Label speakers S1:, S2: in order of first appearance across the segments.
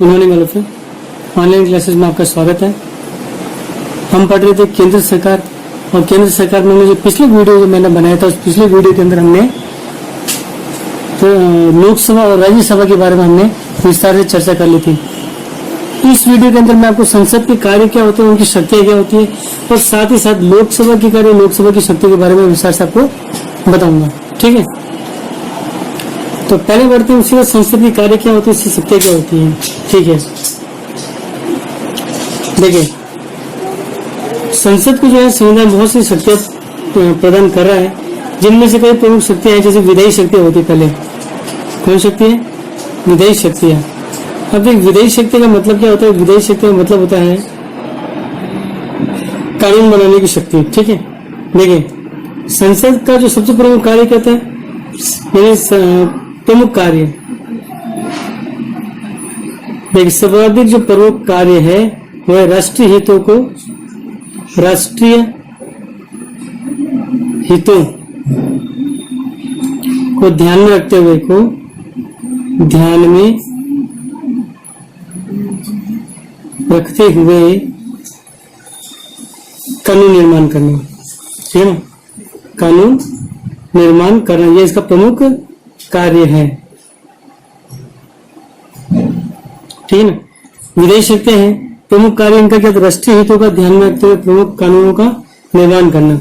S1: Good morning all of you. Online classes में आपका स्वागत है। हम पढ़ रहे थे केंद्र सरकार, और केंद्र सरकार में जो पिछले वीडियो जो मैंने बनाया था, उस पिछले वीडियो के अंदर हमने लोकसभा और राज्यसभा के बारे में हमने विस्तार से चर्चा कर ली थी। इस वीडियो के अंदर मैं आपको संसद के कार्य क्या होते हैं, उनकी शक्तियां क्या होती है, और साथ ही साथ लोकसभा के कार्य, लोकसभा की शक्ति के बारे में विस्तार से आपको बताऊंगा। ठीक है, तो पहले बढ़ते हैं उसके बाद संसद की कार्य क्या होती है, इसकी शक्तियां क्या होती है। ठीक है, देखिए संसद को जो है संविधान बहुत सी शक्तियां प्रदान कर रहा है, जिनमें से कई प्रमुख शक्तियां हैं। जैसे विधायी शक्तियां होती है, पहले कौन शक्ति है? विधायी शक्तियां। अब देख, विधायी शक्ति का मतलब क्या होता है? विधायी शक्ति का मतलब होता है कानून बनाने की शक्ति। ठीक है, देखिए संसद का जो सबसे प्रमुख कार्य क्या होता है, प्रमुख कार्य, देखिए सर्वाधिक जो प्रमुख कार्य है वह राष्ट्रीय हितों को, राष्ट्रीय हितों को ध्यान में रखते हुए, को ध्यान में रखते हुए कानून निर्माण करना। ठीक है ना, कानून निर्माण करना, यह इसका प्रमुख कार्य है। ठीक है ना, विधायी शक्तियां हैं, प्रमुख कार्य इनका क्या? राष्ट्रीय हितों का ध्यान में रखते हुए प्रमुख कानूनों का निर्माण करना।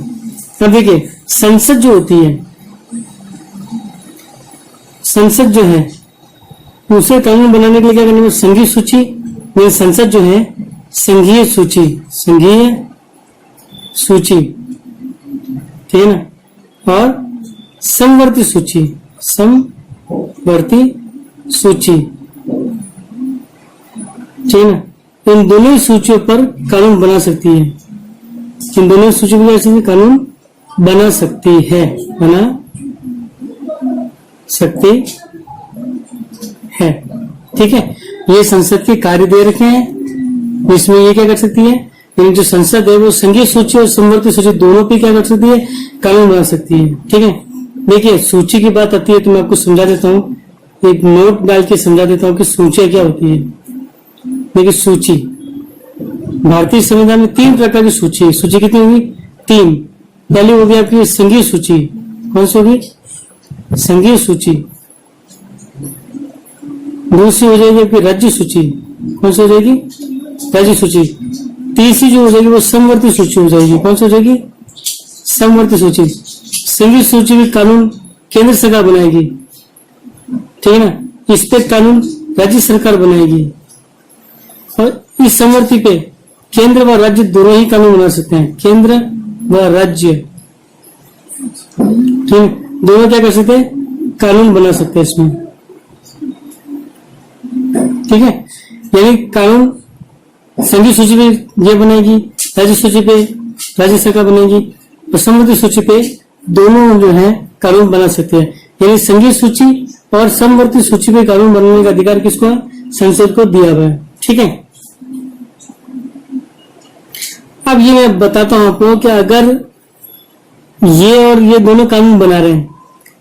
S1: अब देखिए संसद जो होती है, संसद जो है उसे कानून बनाने के लिए क्या करना है? संघीय सूची, संसद जो है संघीय सूची, संघीय सूची, ठीक है ना, और समवर्ती सूची, समवर्ती सूची, ठीक है ना, इन दोनों सूचियों पर कानून बना सकती है। इन दोनों सूचियों पर कानून बना सकती है, बना सकती है। ठीक है, ये संसद के कार्य दे रखे हैं। इसमें ये क्या कर सकती है? लेकिन जो संसद है वो संघीय सूची और समवर्ती सूची दोनों पे क्या कर सकती है? कानून बना सकती है। ठीक है, देखिए सूची की बात आती है तो मैं आपको समझा देता हूँ, एक नोट डाल के समझा देता हूँ कि सूचियां क्या होती है। देखिए सूची, भारतीय संविधान में 3 प्रकार की सूची है। सूची कितनी होगी? 3। पहली होगी आपकी संघीय सूची। कौन सी होगी? संघीय सूची। दूसरी हो जाएगी आपकी राज्य सूची। कौन सी हो जाएगी? राज्य सूची। तीसरी जो हो जाएगी वो समवर्ती सूची हो जाएगी। कौन सी हो जाएगी? समवर्ती सूची। संघीय सूची में कानून केंद्र सरकार बनाएगी, ठीक है ना, इस पे कानून राज्य सरकार बनाएगी, और इस समवर्ती पे केंद्र व राज्य दोनों ही कानून बना सकते हैं। केंद्र व राज्य, ठीक, दोनों क्या कर सकते हैं? कानून बना सकते हैं इसमें। ठीक है, यानी कानून संघीय सूची पे ये बनेगी, राज्य सूची पे राज्य सरकार बनेगी, और समवर्ती सूची पे दोनों जो है कानून बना सकते हैं। यानी संघीय सूची और समवर्ती सूची पे कानून बनाने का अधिकार किसको है? संसद को दिया हुआ है। ठीक है, अब ये मैं बताता हूं आपको कि अगर ये और ये दोनों कानून बना रहे हैं,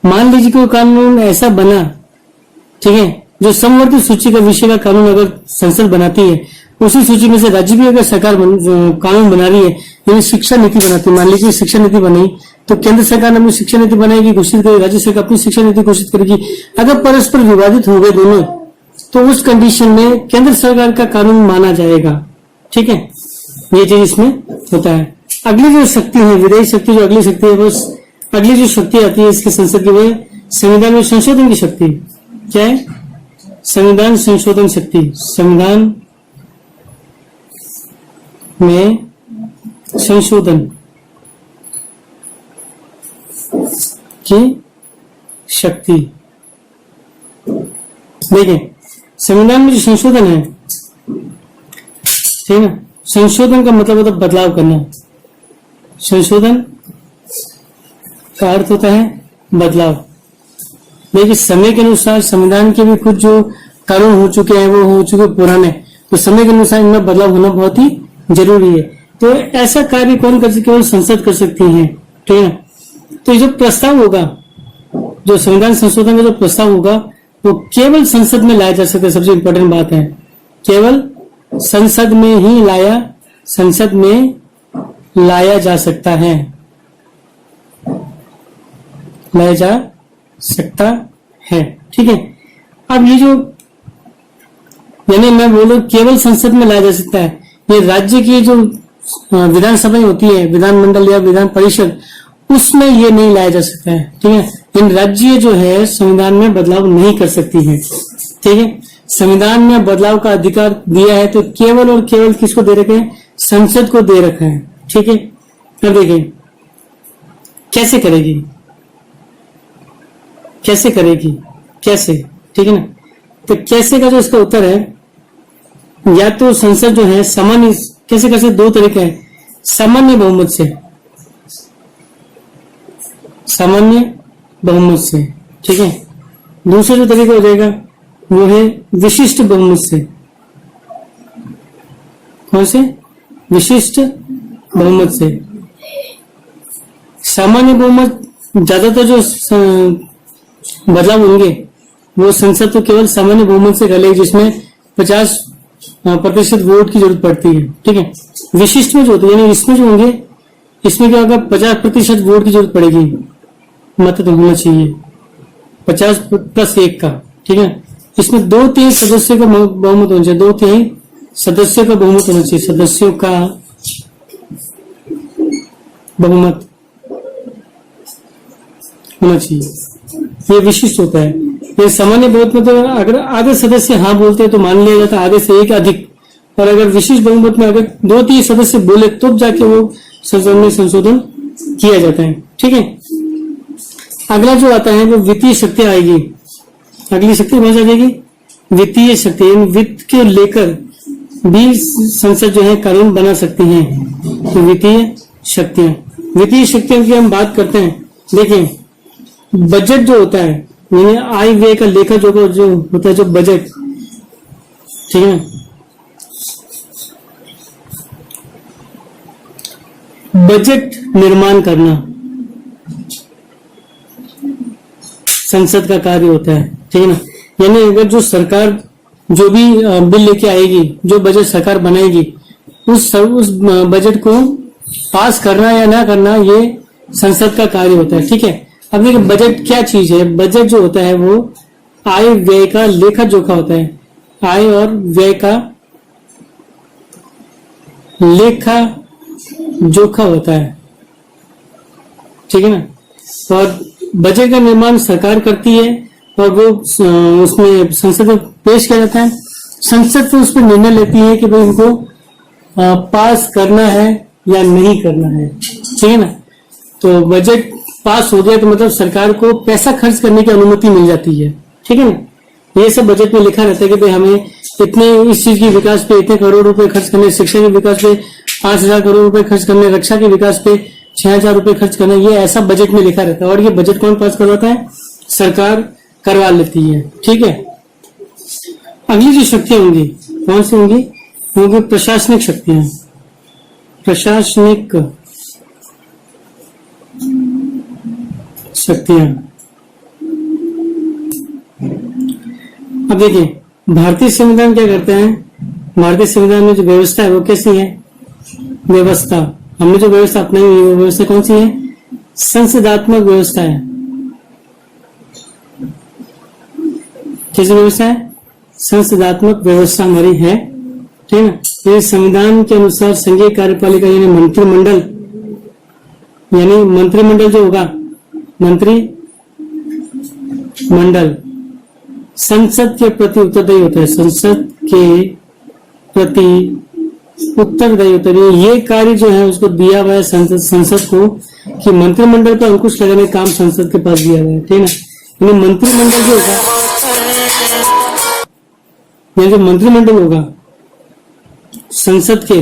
S1: मान लीजिए कोई कानून ऐसा बना, ठीक है, जो समवर्ती सूची का विषय का कानून अगर संसद बनाती है, उसी सूची में से राज्य भी अगर सरकार कानून बना रही है, यानी शिक्षा नीति बनाती है, मान लीजिए शिक्षा नीति बनी, तो केंद्र सरकार ने अपनी शिक्षा नीति बनाएगी, घोषित करेगी, राज्य सरकार अपनी शिक्षा नीति घोषित करेगी। अगर परस्पर विवादित हो गए दोनों, तो उस कंडीशन में केंद्र सरकार का कानून माना जाएगा। ठीक है, ये चीज इसमें होता है। अगली जो शक्ति है, विधायी शक्ति, जो अगली शक्ति है, वो अगली जो शक्ति आती है इसके संसद की, वो संविधान में संशोधन की शक्ति। क्या है? संविधान संशोधन शक्ति। संविधान में संशोधन की शक्ति। देखिए संविधान में जो संशोधन है, ठीक है ना, संशोधन का मतलब होता है बदलाव करना। संशोधन का अर्थ होता है बदलाव। देखिए समय के अनुसार संविधान के भी कुछ जो कानून हो चुके हैं वो हो चुके पुराने, तो समय के अनुसार इनमें बदलाव होना बहुत ही जरूरी है। तो ऐसा कार्य कौन कर सकती है? केवल संसद कर सकती है। ठीक है, तो जो प्रस्ताव होगा, जो संविधान संशोधन का जो प्रस्ताव होगा, वो केवल संसद में लाया जा सकता है। सबसे इंपॉर्टेंट बात है, केवल संसद में ही संसद में लाया जा सकता है, लाया जा सकता है। ठीक है। अब ये जो, यानी मैं बोलूं केवल संसद में लाया जा सकता है, ये राज्य की जो विधानसभाएं होती है, विधानमंडल या विधान परिषद, उसमें ये नहीं लाया जा सकता है। ठीक है। इन राज्य जो है संविधान में बदलाव नहीं कर सकती है। ठीक है। संविधान में बदलाव का अधिकार दिया है तो केवल और केवल किसको दे रखे हैं? संसद को दे रखा है। ठीक है। अब देखिए कैसे करेगी, कैसे करेगी, कैसे? ठीक है ना। तो कैसे का जो इसका उत्तर है, या तो संसद जो है सामान्य, कैसे कैसे दो तरीके हैं, सामान्य बहुमत से, सामान्य बहुमत से। ठीक है। दूसरा जो तरीका हो जाएगा वो है विशिष्ट बहुमत से। कौन से? विशिष्ट बहुमत से। सामान्य बहुमत ज्यादातर जो बदलाव होंगे वो संसद तो केवल सामान्य बहुमत से कर लेगी, जिसमें 50% वोट की जरूरत पड़ती है। ठीक है। विशिष्ट में जो होती है, यानी इसमें जो होंगे, इसमें क्या होगा, 50% वोट की जरूरत पड़ेगी, मत तो होना चाहिए 50+1 का। ठीक है। इसमें 2/3 सदस्यों का बहुमत होना चाहिए, 2/3 सदस्यों का बहुमत होना चाहिए, सदस्यों का बहुमत होना चाहिए। ये विशिष्ट होता है। ये सामान्य बहुमत में तो अगर आधे सदस्य हाँ बोलते हैं तो मान लिया जाता है, आधे से एक अधिक। और अगर विशिष्ट बहुमत में अगर 2/3 सदस्य बोले तब जाके वो संसद में संशोधन किया जाता है। ठीक है। अगला जो आता है वो वित्तीय शक्ति आएगी। अगली शक्ति कौन सी आ जाएगी? वित्तीय शक्ति। वित्त के लेकर भी संसद जो है कानून बना सकती है। तो वित्तीय शक्तियां, वित्तीय शक्तियों की हम बात करते हैं। देखिए बजट जो होता है, यानी आय व्यय का लेखा जो होता है, जो बजट, ठीक है, बजट निर्माण करना संसद का कार्य होता है। ठीक है ना। यानी अगर जो सरकार जो भी बिल लेके आएगी, जो बजट सरकार बनाएगी, उस बजट को पास करना या ना करना ये संसद का कार्य होता है। ठीक है। अब देखिए बजट क्या चीज है? बजट जो होता है वो आय व्यय का लेखा जोखा होता है, आय और व्यय का लेखा जोखा होता है। ठीक है ना। और बजट का निर्माण सरकार करती है और वो उसमें संसद में पेश किया जाता है। संसद तो उस पर निर्णय लेती है कि भाई इनको पास करना है या नहीं करना है। ठीक है ना। तो बजट पास हो गया तो मतलब सरकार को पैसा खर्च करने की अनुमति मिल जाती है। ठीक है ना। ये सब बजट में लिखा रहता है कि भाई हमें इतने इस चीज के विकास पे इतने करोड़ रुपए खर्च करने, शिक्षा के विकास पे 5,000 करोड़ रुपए खर्च करने, रक्षा के विकास पे 6,000 रुपए खर्च करना। ये ऐसा बजट में लिखा रहता है। और ये बजट कौन पास करवाता है? सरकार करवा लेती है। ठीक है। अगली जो शक्तियां होंगी कौन सी होंगी? होंगी प्रशासनिक शक्तियां, प्रशासनिक शक्तियां। अब देखिए भारतीय संविधान क्या करता है? भारतीय संविधान में जो व्यवस्था है वो कैसी है? व्यवस्था, हमने जो व्यवस्था अपनाई हुई वो व्यवस्था कौन सी है? संसदात्मक व्यवस्था है। कैसी व्यवस्था है? संसदात्मक व्यवस्था हमारी है। ठीक है ना। ये संविधान के अनुसार संघीय कार्यपालिका यानी मंत्रिमंडल, यानी मंत्रिमंडल जो होगा, मंत्रिमंडल संसद के प्रति उत्तरदायी होता है, संसद के प्रति उत्तरदायी होता है। ये कार्य जो है उसको दिया हुआ है संसद को कि मंत्रिमंडल पर अंकुश लगाने का काम संसद के पास दिया हुआ है। ठीक है ना। यानी मंत्रिमंडल जो होगा, ये जो मंत्रिमंडल होगा संसद के,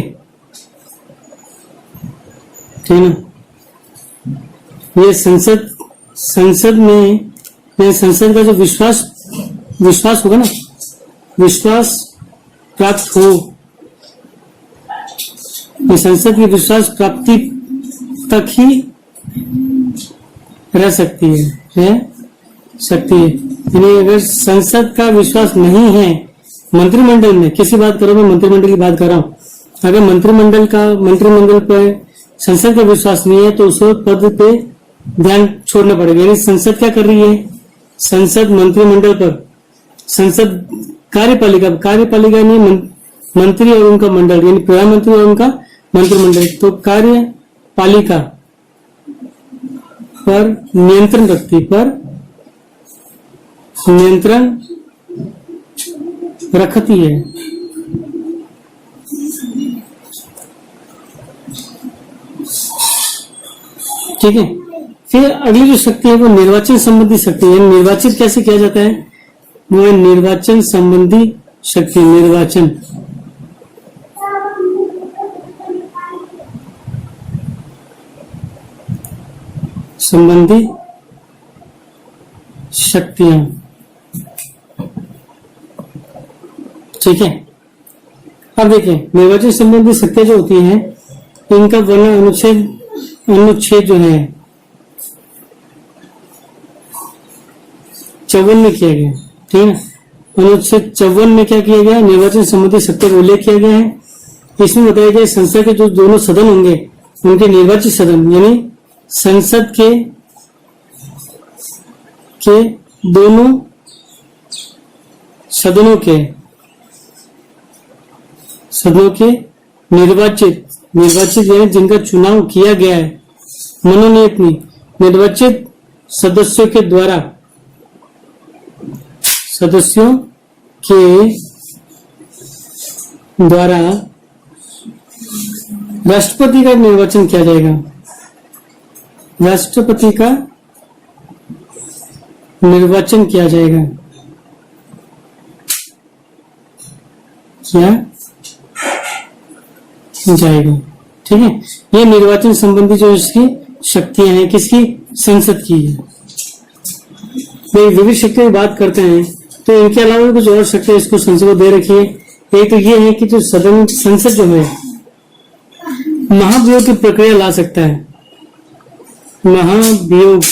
S1: ठीक है ना, ये संसद में संसद का जो विश्वास होगा ना, विश्वास प्राप्त हो, ये संसद की विश्वास प्राप्ति तक ही रह सकती है, यानी अगर संसद का विश्वास नहीं है मंत्रिमंडल में किसी बात करो, मैं मंत्रिमंडल की बात कर रहा हूँ। अगर मंत्रिमंडल पर संसद का विश्वास नहीं है तो उस पद पे ध्यान छोड़ना पड़ेगा। यानी संसद क्या कर रही है, संसद मंत्रिमंडल पर, संसद कार्यपालिका नहीं, मंत्री और उनका मंडल, यानी प्रधानमंत्री और उनका मंत्रिमंडल, तो कार्यपालिका पर नियंत्रण रखती है। ठीक है। फिर अगली जो शक्ति है वो निर्वाचन संबंधी शक्ति है। निर्वाचित कैसे किया जाता है, वो है निर्वाचन संबंधी शक्ति। निर्वाचन संबंधी शक्तियां, ठीक है। अब देखें निर्वाचन संबंधी शक्तियां जो होती हैं इनका वर्णन अनुच्छेद जो है 54 में किया गया, ठीक है। अनुच्छेद 54 में क्या किया गया, निर्वाचन संबंधी शक्तियों का उल्लेख किया गया है। इसमें बताया गया संसद के जो दोनों सदन होंगे उनके निर्वाचित सदन, यानी संसद के दोनों सदनों के निर्वाचित यानी जिनका चुनाव किया गया है, मनोनीत नहीं, निर्वाचित सदस्यों के द्वारा राष्ट्रपति का निर्वाचन किया जाएगा। राष्ट्रपति का निर्वाचन किया जाएगा, ठीक है। ये निर्वाचन संबंधी जो इसकी शक्तियां हैं, किसकी, संसद की है। विविध शक्तियों की बात करते हैं तो इनके अलावा कुछ और शक्तियां इसको संसद को दे रखी है। एक तो ये है कि जो संसद जो है महाभियोग की प्रक्रिया ला सकता है। महाभियोग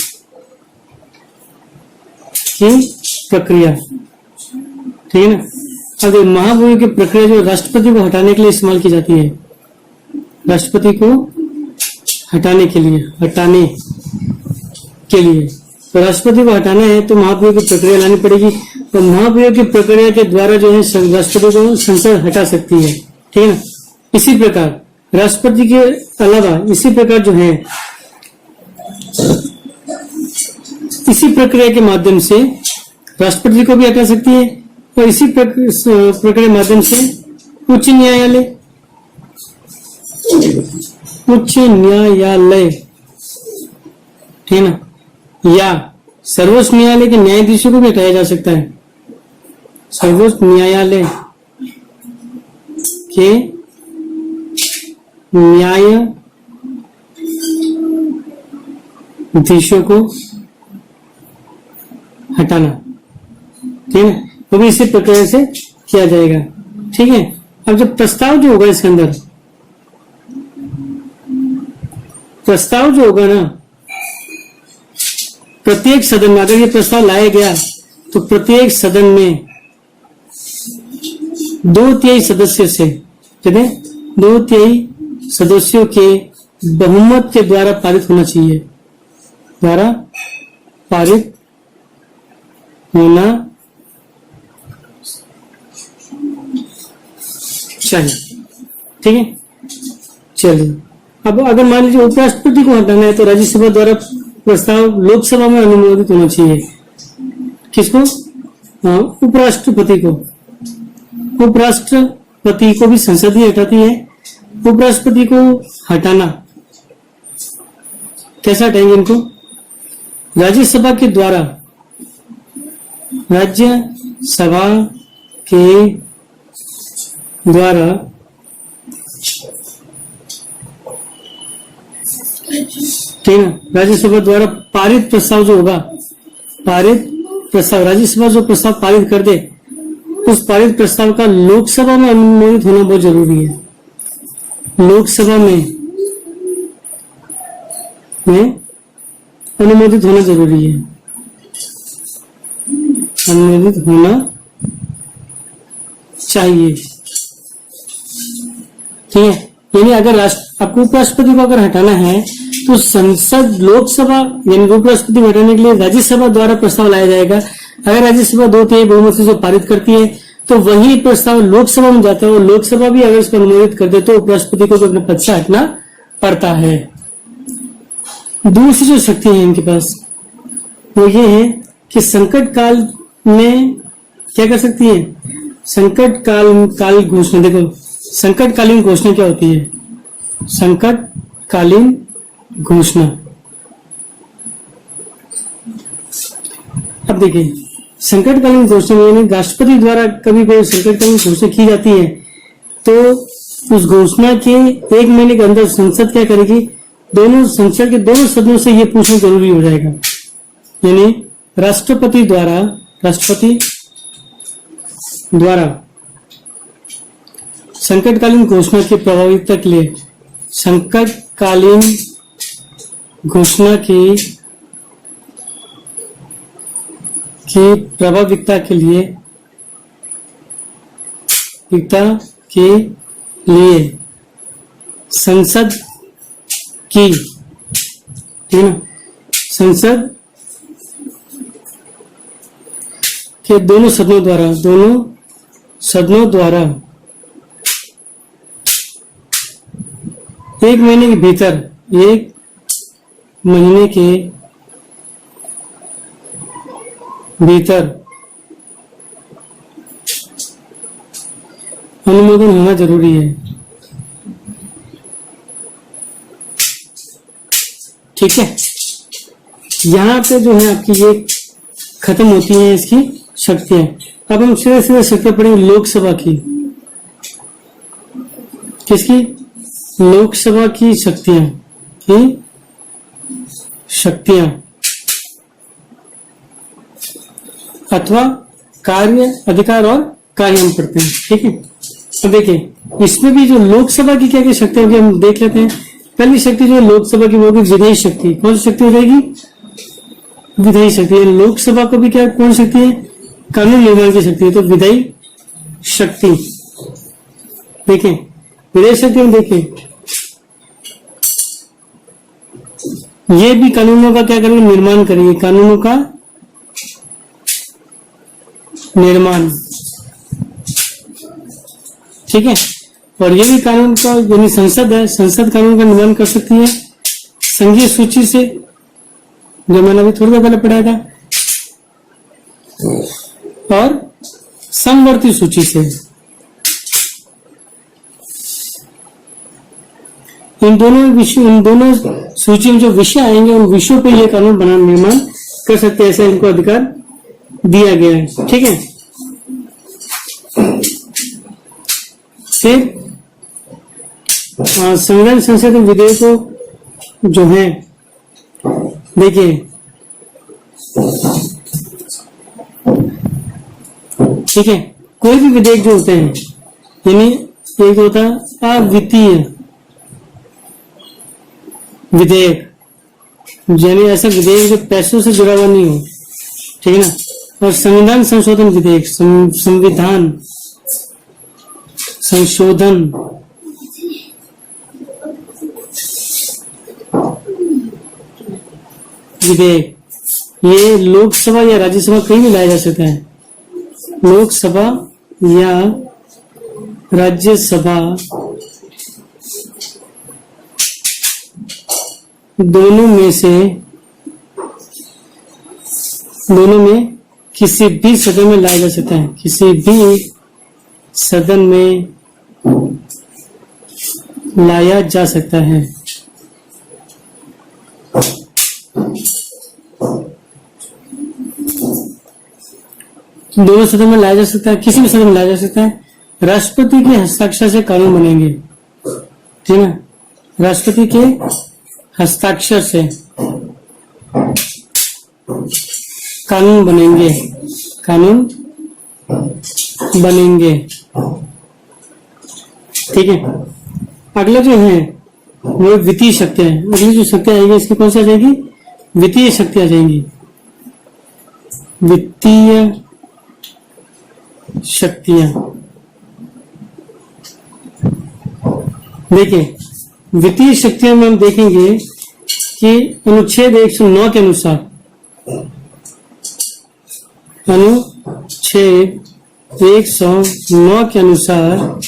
S1: की प्रक्रिया, ठीक है ना। अब महाभियोग की प्रक्रिया जो राष्ट्रपति को हटाने के लिए इस्तेमाल की जाती है, राष्ट्रपति को हटाने के लिए तो राष्ट्रपति को हटाना है तो महाभियोग की प्रक्रिया लानी पड़ेगी। तो महाभियोग की प्रक्रिया के द्वारा जो है राष्ट्रपति को संसद हटा सकती है, ठीक है ना। इसी प्रकार राष्ट्रपति के अलावा इसी प्रकार जो है इसी प्रक्रिया के माध्यम से राष्ट्रपति को भी हटा सकती है और इसी प्रक्रिया के माध्यम से उच्च न्यायालय ठीक है ना, या सर्वोच्च न्यायालय के न्यायाधीशों को भी हटाया जा सकता है। सर्वोच्च न्यायालय के न्यायाधीशों को हटाना, ठीक है, वो भी इसी प्रक्रिया से किया जाएगा, ठीक है। अब जब प्रस्ताव जो होगा इसके अंदर, प्रस्ताव जो होगा ना, प्रत्येक सदन में अगर ये प्रस्ताव लाया गया तो प्रत्येक सदन में 2/3 सदस्य से, कितने, 2/3 सदस्यों के बहुमत के द्वारा पारित होना चाहिए, द्वारा पारित होना चाहिए, ठीक है। चलिए अब अगर मान लीजिए उपराष्ट्रपति को हटाना है तो राज्यसभा द्वारा प्रस्ताव लोकसभा में अनुमोदित होना चाहिए। किसको, उपराष्ट्रपति को। उपराष्ट्रपति को भी संसद ही हटाती है। उपराष्ट्रपति को हटाना, कैसे हटाएंगे इनको, राज्यसभा के द्वारा, राज्यसभा के द्वारा ठीक है, राज्यसभा द्वारा पारित प्रस्ताव जो होगा, पारित प्रस्ताव, राज्यसभा जो प्रस्ताव पारित कर दे उस पारित प्रस्ताव का लोकसभा में अनुमोदित होना बहुत जरूरी है। लोकसभा में अनुमोदित होना जरूरी है, अनुमोदित होना चाहिए। ठीक है, यानी अगर आपको उपराष्ट्रपति को अगर हटाना है तो संसद लोकसभा यानी उपराष्ट्रपति को हटाने के लिए राज्यसभा द्वारा प्रस्ताव लाया जाएगा। अगर राज्यसभा 2/3 बहुमत से पारित करती है तो वही प्रस्ताव लोकसभा में जाता है और लोकसभा भी अगर इसको अनुमोदित कर दे तो उपराष्ट्रपति को अपने पद से हटना पड़ता है। दूसरी जो शक्ति है इनके पास वो ये है कि संकट काल में क्या कर सकती है, संकट काल घोषणा। देखो संकटकालीन घोषणा क्या होती है, संकटकालीन घोषणा। अब देखिए संकटकालीन घोषणा यानी राष्ट्रपति द्वारा कभी कोई संकटकालीन घोषणा की जाती है तो उस घोषणा के 1 महीने के अंदर संसद क्या करेगी, दोनों संसद के दोनों सदनों से ये पूछना जरूरी हो जाएगा। यानी राष्ट्रपति द्वारा संकटकालीन घोषणा की प्रभाविता के लिए, संकटकालीन घोषणा की प्रभाविता के लिए संसद की, ठीक है ना, संसद के दोनों सदनों द्वारा 1 महीने के भीतर, 1 महीने के भीतर अनुमोदन होना जरूरी है। ठीक है, यहां पे जो है आपकी ये खत्म होती है इसकी शक्तियां। अब हम सीधे सीधे शक्तियां पढ़ेंगे लोकसभा की। किसकी, लोकसभा की शक्तियां अथवा कार्य, अधिकार और कार्य हम पढ़ते हैं। ठीक है, अब देखिए इसमें भी जो लोकसभा की क्या क्या शक्तियां होगी हम देख लेते हैं। पहली शक्ति जो लोकसभा की वो होगी विधेयी शक्ति। कौन सी शक्ति हो जाएगी, विधेयी शक्ति। लोकसभा को भी क्या कौन शक्ति है, कानून निर्माण की शक्ति है, तो विधेयी शक्ति। देखें विधेयी शक्ति में देखें ये भी कानूनों का क्या करेंगे, निर्माण करेंगे, कानूनों का निर्माण। ठीक है, और ये भी कानून का यानी संसद है, संसद कानून का निर्माण कर सकती है संघीय सूची से, जो मैंने अभी थोड़ी देर पहले पढ़ाया था, और समवर्ती सूची से। इन दोनों सूची में जो विषय आएंगे उन विषयों पे ये कानून बनाना निर्माण कर सकते हैं, ऐसा इनको अधिकार दिया गया है। ठीक है, फिर संविधान संशोधन विधेयकों जो है, देखिए ठीक है, कोई भी विधेयक जो होते हैं, यानी एक होता है अवित्तीय विधेयक, यानी ऐसा विधेयक जो पैसों से जुड़ा हुआ नहीं हो, ठीक है ना, और संविधान संशोधन विधेयक, संविधान संशोधन विधेयक, ये लोकसभा या राज्यसभा कहीं भी लाया जा सकता है। लोकसभा या राज्यसभा दोनों में किसी भी सदन में लाया जा सकता है, किसी भी सदन में लाया जा सकता है। दोनों सदन में लाया जा सकता है, किसी भी सदन में लाया जा सकता है। राष्ट्रपति के हस्ताक्षर से कानून बनेंगे, ठीक है, राष्ट्रपति के हस्ताक्षर से कानून बनेंगे, ठीक है। अगला जो है वो वित्तीय शक्तियां है। अगली जो शक्तियां आएगी इसकी कौन सी आ जाएगी, वित्तीय शक्ति आ जाएंगी, वित्तीय शक्तियां। देखिए वित्तीय शक्तियों में हम देखेंगे कि अनुच्छेद 109 के अनुसार, अनुच्छेद 109 के अनुसार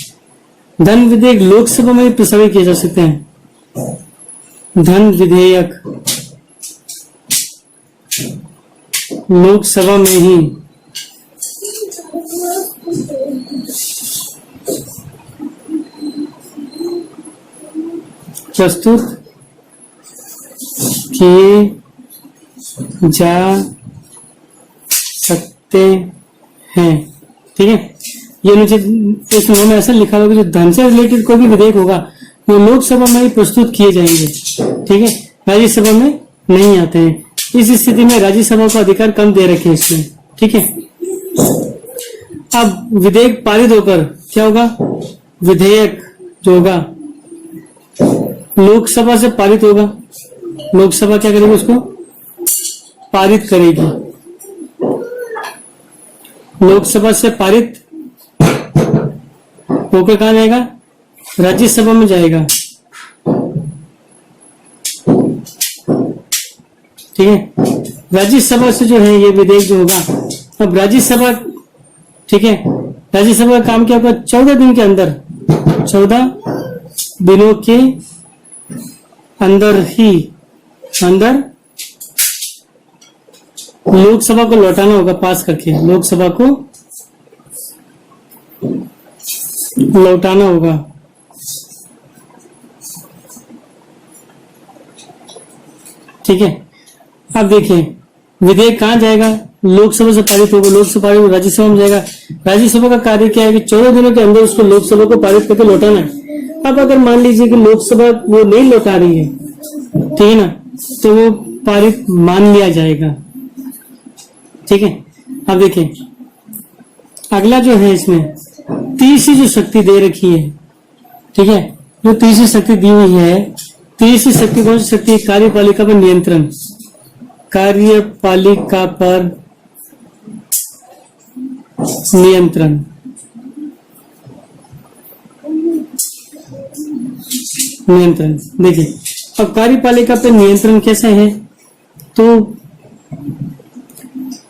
S1: धन विधेयक लोकसभा में प्रस्तावित किए जा सकते हैं। धन विधेयक लोकसभा में ही प्रस्तुत किए जा सकते हैं। ठीक है, ये मुझे इस में ऐसा लिखा होगा कि जो धन से रिलेटेड कोई भी विधेयक होगा वो लोकसभा में ही प्रस्तुत किए जाएंगे। ठीक है, राज्यसभा में नहीं आते हैं। इस स्थिति में राज्यसभा को अधिकार कम दे रखे हैं इसमें। ठीक है, अब विधेयक पारित होकर क्या होगा, विधेयक जो होगा लोकसभा से पारित होगा। लोकसभा क्या करेगी, उसको पारित करेगी। लोकसभा से पारित होकर कहां जाएगा, राज्यसभा में जाएगा। ठीक है, राज्यसभा से जो है ये विधेयक जो होगा, अब राज्यसभा, ठीक है, राज्यसभा का काम क्या होगा, 14 दिन के अंदर, 14 दिनों के अंदर लोकसभा को लौटाना होगा, पास करके लोकसभा को लौटाना होगा। ठीक है, अब देखिए विधेयक कहां जाएगा, लोकसभा से पारित होगा, लोकसभा पारित राज्यसभा में जाएगा। राज्यसभा का कार्य क्या है कि 14 दिनों के अंदर उसको लोकसभा को पारित करके लौटाना है। अब अगर मान लीजिए कि लोकसभा वो नहीं लौटा रही है, ठीक है ना, तो वो पारित मान लिया जाएगा। ठीक है, अब देखिए अगला जो है, इसमें तीसरी जो शक्ति दे रखी है, ठीक है, जो तीसरी शक्ति दी हुई है, तीसरी शक्ति कौन सी शक्ति है, कार्यपालिका पर नियंत्रण। कार्यपालिका पर नियंत्रण, नियंत्रण। देखिए अब कार्यपालिका पर नियंत्रण कैसे है, तो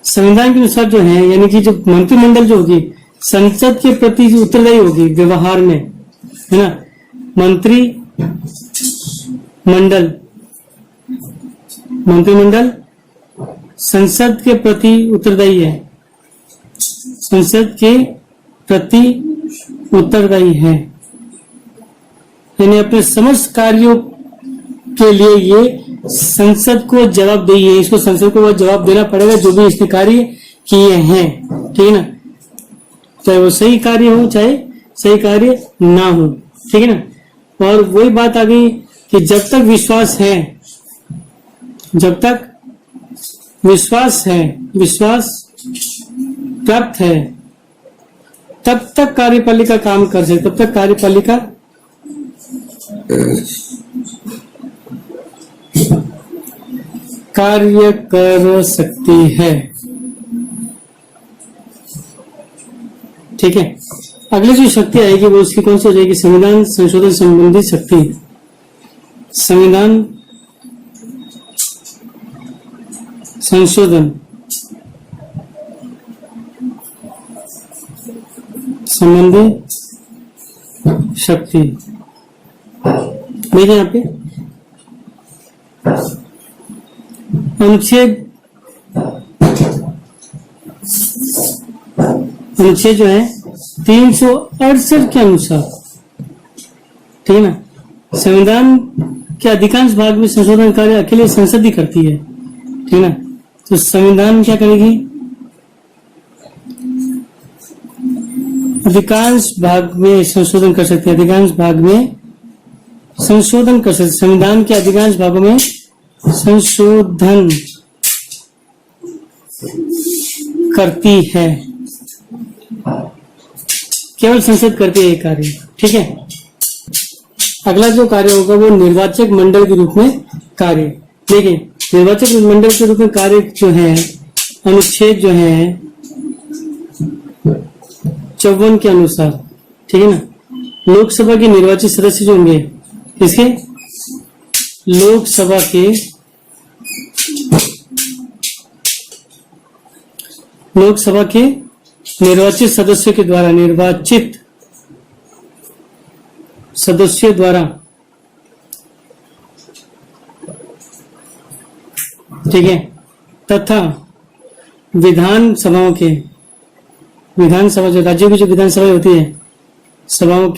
S1: संविधान के अनुसार जो है, यानी कि जो मंत्रिमंडल जो होगी संसद के प्रति उत्तरदायी होगी व्यवहार में, है ना। मंत्रिमंडल संसद के प्रति उत्तरदायी है, संसद के प्रति उत्तरदायी है, यानी अपने समस्त कार्यों के लिए ये संसद को जवाबदेही है। इसको संसद को जवाब देना पड़ेगा जो भी इसने कार्य किए हैं। ठीक है ना, चाहे वो सही कार्य हो चाहे सही कार्य ना हो। ठीक है ना, और वही बात आ गई कि जब तक विश्वास है, जब तक विश्वास है, विश्वास प्राप्त है, तब तक कार्यपालिका काम कर सकती, तब तक कार्यपालिका कार्य कर सकती है। ठीक है, अगली जो शक्ति आएगी वो उसकी कौन सी हो जाएगी, संविधान संशोधन संबंधी शक्ति। संविधान संशोधन संबंधी शक्ति। देखिए यहाँ पे अनुच्छेद जो है 368 के अनुसार, ठीक है ना, संविधान के अधिकांश भाग में संशोधन कार्य अकेले संसद ही करती है। ठीक है ना, तो संविधान क्या करेगी, अधिकांश भाग में संशोधन कर सकती है, अधिकांश भाग में संशोधन कर सकते, संविधान के अधिकांश भागों में संशोधन करती है, केवल संसद करती है ये कार्य। ठीक है, अगला जो कार्य होगा वो निर्वाचक मंडल के रूप में कार्य। देखिए निर्वाचक मंडल के रूप में कार्य जो है, अनुच्छेद जो है 54 के अनुसार, ठीक है ना, लोकसभा के निर्वाचित सदस्य जो होंगे, किसके? लोकसभा के निर्वाचित सदस्यों के द्वारा, निर्वाचित सदस्यों द्वारा, ठीक है, तथा विधानसभाओं के, विधानसभा जो राज्यों की जो विधानसभा होती है, सभाओं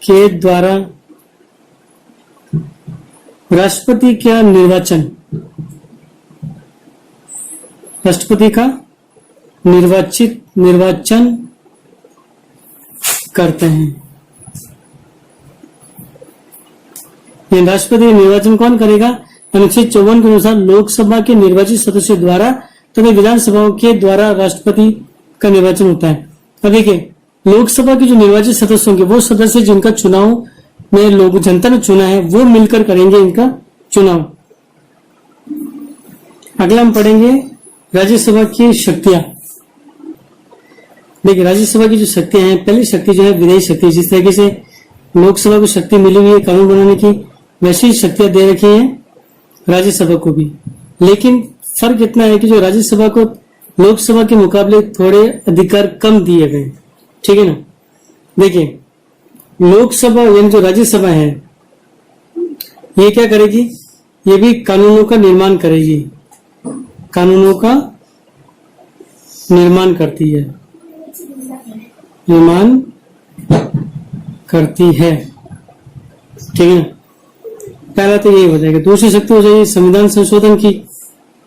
S1: के द्वारा राष्ट्रपति का निर्वाचन करते हैं। ये राष्ट्रपति निर्वाचन कौन करेगा? अनुच्छेद 54 के अनुसार लोकसभा के निर्वाचित सदस्यों द्वारा तथा विधानसभाओं के द्वारा राष्ट्रपति का निर्वाचन होता है। अब देखिए, लोकसभा के जो निर्वाचित सदस्य होंगे वो सदस्य जिनका चुनाव में लोग जनता ने चुना है, वो मिलकर करेंगे इनका चुनाव। अगला हम पढ़ेंगे राज्यसभा की शक्तियां। देखिए, राज्यसभा की जो शक्तियां हैं, पहली शक्ति जो है विधेयी शक्ति। जिस तरीके से लोकसभा को शक्ति मिली हुई है कानून बनाने की, वैसी ही शक्तियां दे रखी हैं राज्यसभा को भी। लेकिन फर्क इतना है कि जो राज्यसभा को लोकसभा के मुकाबले थोड़े अधिकार कम दिए गए, ठीक है ना। देखिए, लोकसभा यानी जो राज्यसभा है, ये क्या करेगी? ये भी कानूनों का निर्माण करेगी, कानूनों का निर्माण करती है, निर्माण करती है, ठीक है ना। पहला तो यही हो जाएगा। दूसरी शक्ति हो जाएगी संविधान संशोधन की,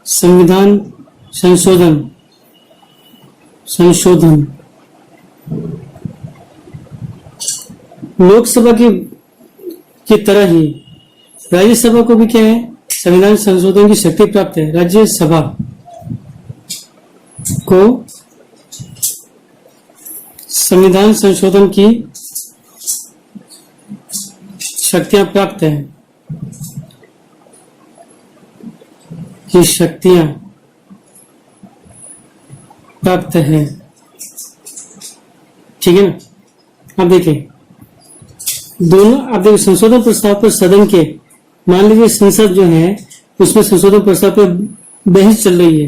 S1: संविधान संशोधन। लोकसभा की तरह ही राज्यसभा को भी क्या है? संविधान संशोधन की शक्ति प्राप्त है। राज्यसभा को संविधान संशोधन की शक्तियां प्राप्त है, की शक्तियां प्राप्त है, ठीक है ना। अब देखिए, दोनों, अब देखिए, संशोधन प्रस्ताव पर सदन के, मान लीजिए संसद जो है उसमें संशोधन प्रस्ताव पर बहस चल रही है,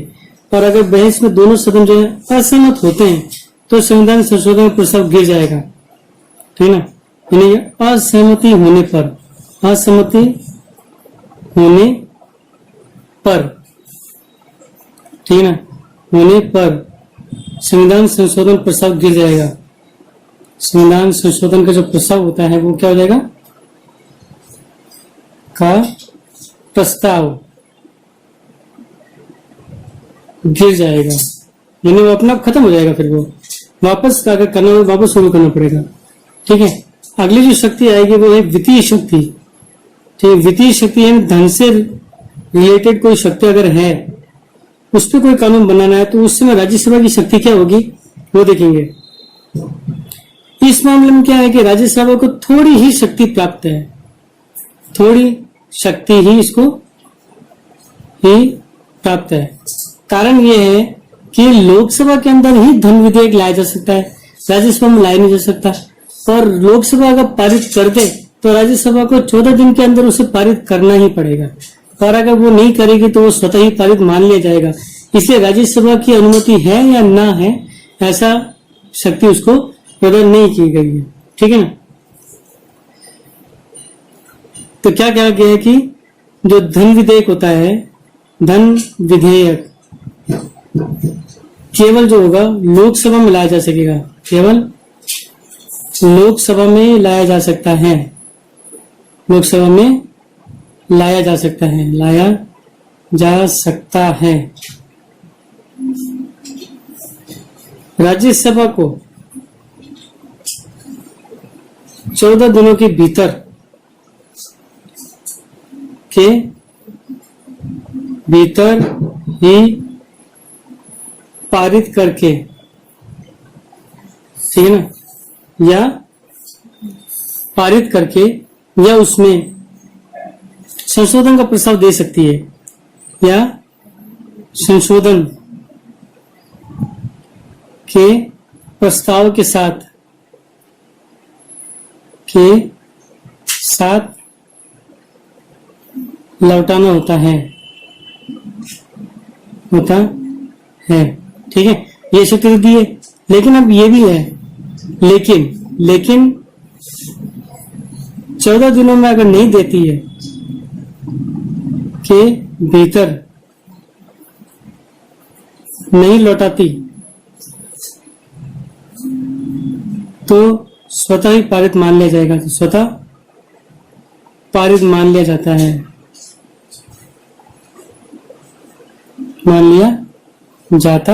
S1: और अगर बहस में दोनों सदन जो है असहमत होते हैं तो संविधान संशोधन प्रस्ताव गिर जाएगा, ठीक है ना। यानी असहमति होने पर, ठीक है ना, होने पर संविधान संशोधन प्रस्ताव गिर जाएगा। संविधान संशोधन का जो प्रस्ताव होता है वो क्या हो जाएगा? का प्रस्ताव गिर जाएगा, यानी वो अपना खत्म हो जाएगा। फिर वो वापस अगर करना हो वापस शुरू करना पड़ेगा, ठीक है। अगली जो शक्ति आएगी वो है वित्तीय शक्ति, ठीक है। वित्तीय शक्ति यानी धन से रिलेटेड कोई शक्ति अगर है, उस पर कोई कानून बनाना है, तो उस समय राज्यसभा की शक्ति क्या होगी वो देखेंगे। इस मामले में क्या है कि राज्यसभा को थोड़ी ही शक्ति प्राप्त है, थोड़ी शक्ति ही इसको ही प्राप्त है। कारण यह है कि लोकसभा के अंदर ही धन विधेयक लाया जा सकता है, राज्यसभा में लाया नहीं जा सकता। और लोकसभा अगर पारित कर दे तो राज्यसभा को 14 दिन के अंदर उसे पारित करना ही पड़ेगा, और अगर वो नहीं करेगी तो वो स्वतः ही पारित मान लिया जाएगा। इसलिए राज्यसभा की अनुमति है या ना है, ऐसा शक्ति उसको प्रदान नहीं की गई है, ठीक है ना। तो क्या कहा गया है कि जो धन विधेयक होता है, धन विधेयक केवल जो होगा लोकसभा में लाया जा सकेगा, केवल लोकसभा में लाया जा सकता है, लोकसभा में लाया जा सकता है, लाया जा सकता है। राज्यसभा को 14 दिनों के भीतर ही पारित करके, ठीक है ना, या पारित करके या उसमें संशोधन का प्रस्ताव दे सकती है, या संशोधन के प्रस्ताव के साथ के साथ लौटाना होता है ठीक है। ये शक्ति तो दी है, लेकिन अब ये भी है, लेकिन 14 दिनों में अगर नहीं देती है के भीतर नहीं लौटाती तो स्वतः ही पारित मान लिया जाएगा। तो स्वतः पारित मान लिया जाता है, मान लिया जाता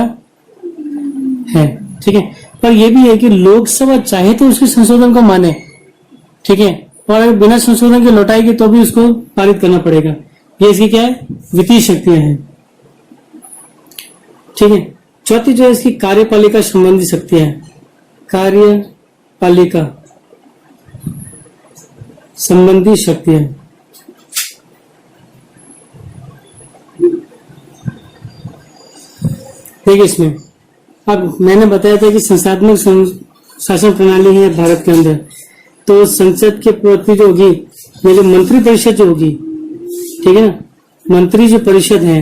S1: है, ठीक है। पर यह भी है कि लोकसभा चाहे तो उसके संशोधन को माने, ठीक है, और अगर बिना संशोधन के लौटाएगी तो भी उसको पारित करना पड़ेगा। ये इसकी क्या है, वित्तीय शक्तियां हैं, ठीक है। चौथी जो है इसकी कार्यपालिका संबंधी शक्तियां हैं, कार्यपालिका संबंधी शक्तियां। देखिए इसमें अब मैंने बताया था कि संस्थात्मक शासन प्रणाली है भारत के अंदर, तो संसद के प्रति जो होगी, ये जो मंत्री परिषद जो होगी, ठीक है ना, मंत्री जो परिषद है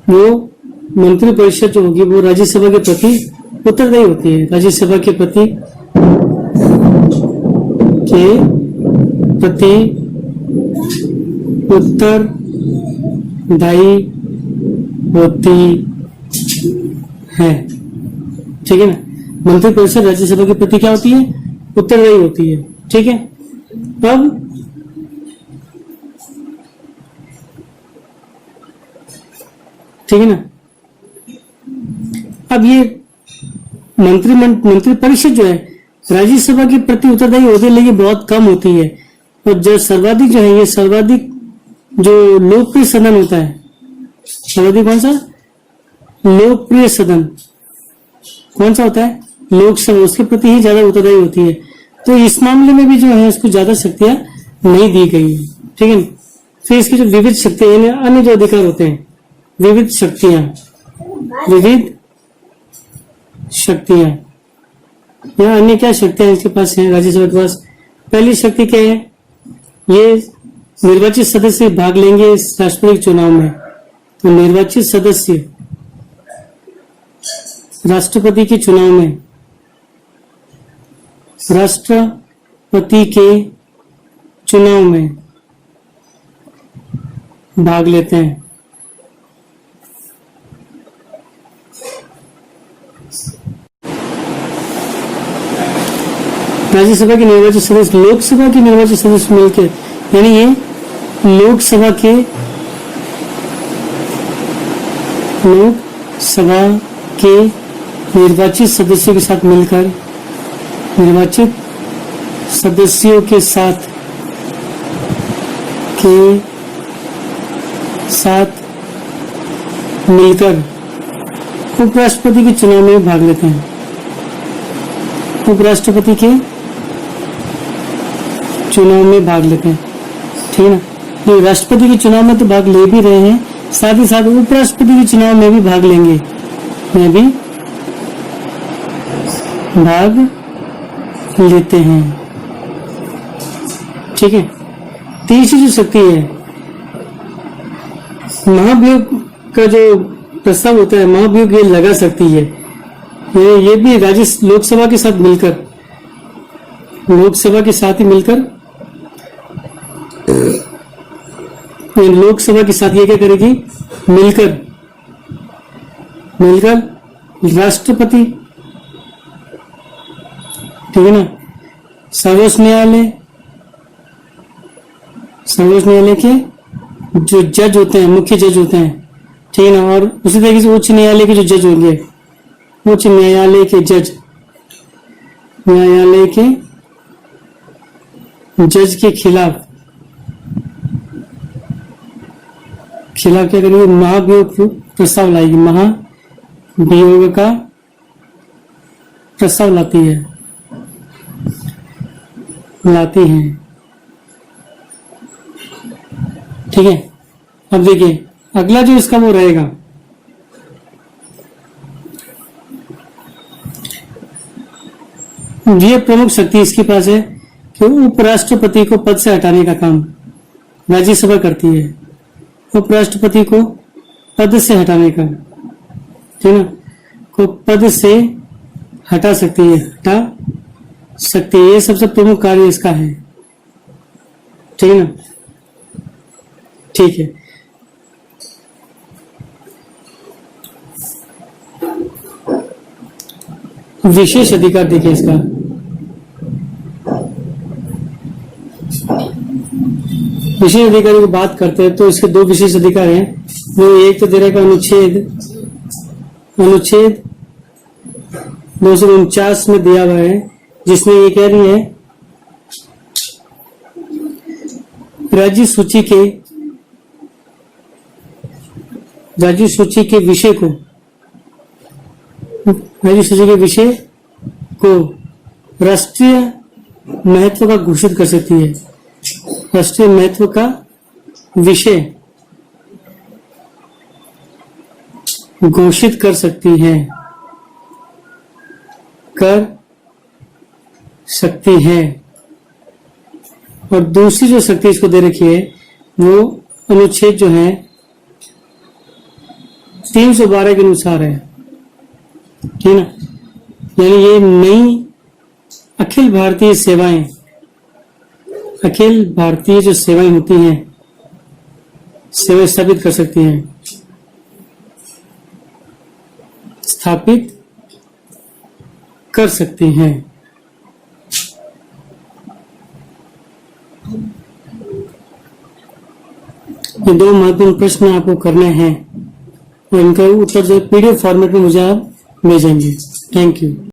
S1: वो मंत्री परिषद जो होगी वो राज्यसभा के प्रति उत्तरदायी होती है। राज्यसभा के प्रति उत्तरदायी होती है, ठीक है ना। मंत्री परिषद राज्यसभा के प्रति क्या होती है, उत्तरदायी होती है, ठीक है। अब ठीक है ना, अब ये मंत्री परिषद जो है राज्यसभा के प्रति उत्तरदायी होती है, लेकिन बहुत कम होती है। और जो सर्वाधिक जो है, ये सर्वाधिक जो लोकप्रिय सदन होता है, सर्वाधिक कौन सा लोकप्रिय सदन कौन सा होता है, लोकसभा, उसके प्रति ही ज्यादा उत्तरदायी होती है। तो इस मामले में भी जो है उसको ज्यादा शक्तियां नहीं दी गई है, ठीक है। फिर इसकी जो विविध शक्तियां, अन्य जो अधिकार होते हैं, विविध शक्तियां या अन्य क्या शक्तियां इसके पास है, राज्यसभा के पास। पहली शक्ति क्या है, ये निर्वाचित सदस्य भाग लेंगे इस राष्ट्रपति चुनाव में। तो निर्वाचित सदस्य राष्ट्रपति के चुनाव में, राष्ट्रपति के चुनाव में भाग लेते हैं। राज्यसभा के निर्वाचित सदस्य लोकसभा के निर्वाचित सदस्य मिलकर, यानी ये लोकसभा के निर्वाचित सदस्यों के साथ मिलकर, निर्वाचित सदस्यों के साथ मिलकर उपराष्ट्रपति के चुनाव में भाग लेते हैं। उपराष्ट्रपति के चुनाव में भाग लेते हैं, ठीक है ना। तो राष्ट्रपति के चुनाव में तो भाग ले भी रहे हैं, साथ ही साथ उपराष्ट्रपति के चुनाव में भी भाग लेंगे, भाग लेते हैं, ठीक है। तीसरी जो शक्ति है, महाभियोग का जो प्रस्ताव होता है, महाभियोग ये लगा सकती है। ये भी लोकसभा के साथ मिलकर, लोकसभा के साथ ही मिलकर, लोकसभा के साथ ये क्या करेगी, मिलकर राष्ट्रपति, ठीक है ना, सर्वोच्च न्यायालय के जो जज होते हैं, मुख्य जज होते हैं, ठीक है ना, और उसी तरीके से उच्च न्यायालय के जो जज होंगे, उच्च न्यायालय के जज, न्यायालय के जज के खिलाफ क्या करेंगे, महाभियोग प्रस्ताव लाएगी, महाभियोग का प्रस्ताव लाती हैं, ठीक है। अब देखिए अगला जो इसका वो रहेगा, ये प्रमुख शक्ति इसके पास है कि उपराष्ट्रपति को पद से हटाने का काम राज्यसभा करती है। उपराष्ट्रपति को पद से हटाने का, ठीक ना, को पद से हटा सकती है, हटा सकती है। ये सबसे प्रमुख कार्य इसका है, ठीक है ना। ठीक है, विशेष अधिकार देखिए इसका। विशेष अधिकारी की बात करते हैं तो इसके दो विशेष अधिकार हैं। वो एक तो दे रहा है अनुच्छेद 249 में दिया हुआ है, जिसमें ये कह रही है राज्य सूची के विषय को, राज्य सूची के विषय को राष्ट्रीय महत्व का घोषित कर सकती है। राष्ट्रीय महत्व का विषय घोषित कर सकती है, और दूसरी जो शक्ति इसको दे रखी है वो अनुच्छेद जो है 312 के अनुसार है, ठीक ना। यानी ये नई अखिल भारतीय जो सेवाएं होती हैं, सेवाएं स्थापित कर सकती हैं, स्थापित कर सकती हैं। ये दो महत्वपूर्ण प्रश्न आपको करने हैं और इनका उत्तर जो पीडीएफ फॉर्मेट में मुझे आप भेजेंगे। Thank you.